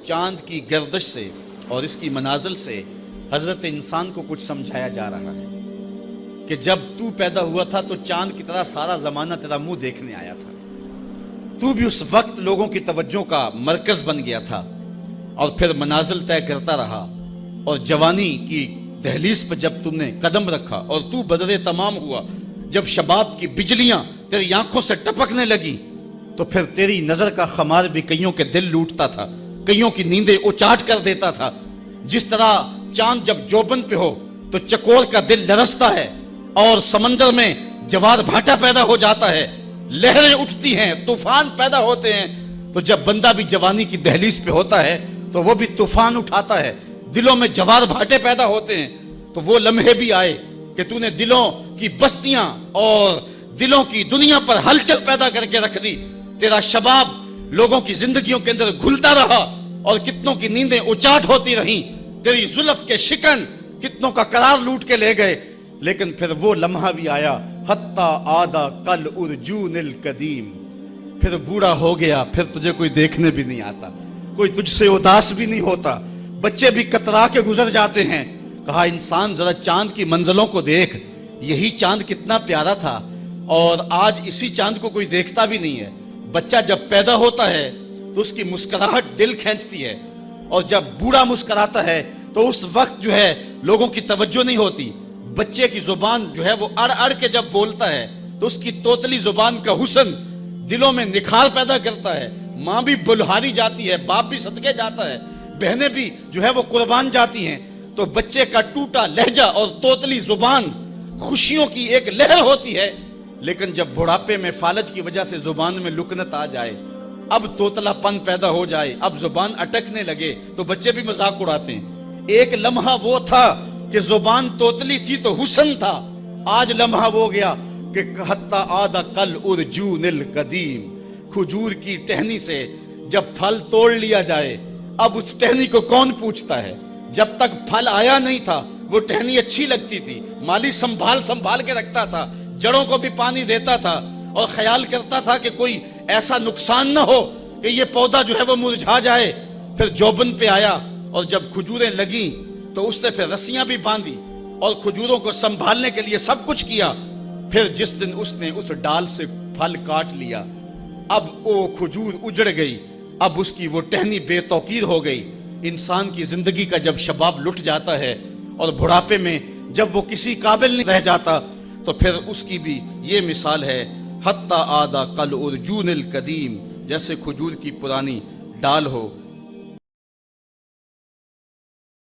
چاند کی گردش سے اور اس کی منازل سے حضرت انسان کو کچھ سمجھایا جا رہا ہے کہ جب تو پیدا ہوا تھا تو چاند کی طرح سارا زمانہ تیرا منہ دیکھنے آیا تھا، تو بھی اس وقت لوگوں کی توجہ کا مرکز بن گیا تھا اور پھر منازل طے کرتا رہا، اور جوانی کی دہلیز پہ جب تم نے قدم رکھا اور تو بدر تمام ہوا، جب شباب کی بجلیاں تیری آنکھوں سے ٹپکنے لگی تو پھر تیری نظر کا خمار بھی کئیوں کے دل لوٹتا تھا، کئیوں کی نیندیں اچاٹ کر دیتا تھا۔ جس طرح چاند جب جوبن پہ ہو تو چکور کا دل لرزتا ہے اور سمندر میں جوار بھاٹا پیدا ہو جاتا ہے، لہریں اٹھتی ہیں، طوفان پیدا ہوتے ہیں، تو جب بندہ بھی جوانی کی دہلیز پہ ہوتا ہے تو وہ بھی طوفان اٹھاتا ہے، دلوں میں جوار بھاٹے پیدا ہوتے ہیں۔ تو وہ لمحے بھی آئے کہ تو نے دلوں کی بستیاں اور دلوں کی دنیا پر ہلچل پیدا کر کے رکھ دی۔ تیرا شباب لوگوں کی زندگیوں کے اندر گھلتا رہا اور کتنوں کی نیندیں اچاٹ ہوتی رہیں، تیری زلف کے شکن کتنوں کا قرار لوٹ کے لے گئے، لیکن پھر وہ لمحہ بھی آیا، حتی آدھا کل ارجون القدیم، پھر بوڑھا ہو گیا، پھر تجھے کوئی دیکھنے بھی نہیں آتا، کوئی تجھ سے اداس بھی نہیں ہوتا، بچے بھی کترا کے گزر جاتے ہیں۔ کہا انسان ذرا چاند کی منزلوں کو دیکھ، یہی چاند کتنا پیارا تھا اور آج اسی چاند کو کوئی دیکھتا بھی نہیں ہے۔ بچہ جب پیدا ہوتا ہے تو اس کی مسکراہٹ دل کھینچتی ہے، اور جب بوڑھا مسکراتا ہے تو اس وقت جو ہے لوگوں کی توجہ نہیں ہوتی۔ بچے کی زبان جو ہے وہ اڑ اڑ کے جب بولتا ہے تو اس کی توتلی زبان کا حسن دلوں میں نکھار پیدا کرتا ہے۔ ماں بھی بلہاری جاتی ہے، باپ بھی صدقے جاتا ہے، بہنیں بھی جو ہے وہ قربان جاتی ہیں، تو بچے کا ٹوٹا لہجہ اور توتلی زبان خوشیوں کی ایک لہر ہوتی ہے۔ لیکن جب بڑھاپے میں فالج کی وجہ سے زبان میں لکنت آ جائے، اب توتلا پن پیدا ہو جائے، اب زبان اٹکنے لگے، تو بچے بھی مذاق اڑاتے ہیں۔ ایک لمحہ وہ تھا کہ زبان توتلی تھی تو حسن تھا، آج لمحہ وہ گیا کہ حتی آدھا کل ارجون القدیم، کھجور کی ٹہنی سے جب پھل توڑ لیا جائے اب اس ٹہنی کو کون پوچھتا ہے؟ جب تک پھل آیا نہیں تھا وہ ٹہنی اچھی لگتی تھی، مالی سنبھال کے رکھتا تھا، جڑوں کو بھی پانی دیتا تھا اور خیال کرتا تھا کہ کوئی ایسا نقصان نہ ہو کہ یہ پودا جو ہے وہ مرجھا جائے۔ پھر جوبن پہ آیا اور جب کھجوریں لگیں تو اس نے پھر رسیاں بھی باندھی اور کھجوروں کو سنبھالنے کے لیے سب کچھ کیا۔ پھر جس دن اس نے اس ڈال سے پھل کاٹ لیا، اب وہ کھجور اجڑ گئی، اب اس کی وہ ٹہنی بے توقیر ہو گئی۔ انسان کی زندگی کا جب شباب لٹ جاتا ہے اور بڑھاپے میں جب وہ کسی قابل نہیں رہ جاتا تو پھر اس کی بھی یہ مثال ہے، حتی آدھا کل ارجون القدیم، جیسے کھجور کی پرانی ڈال ہو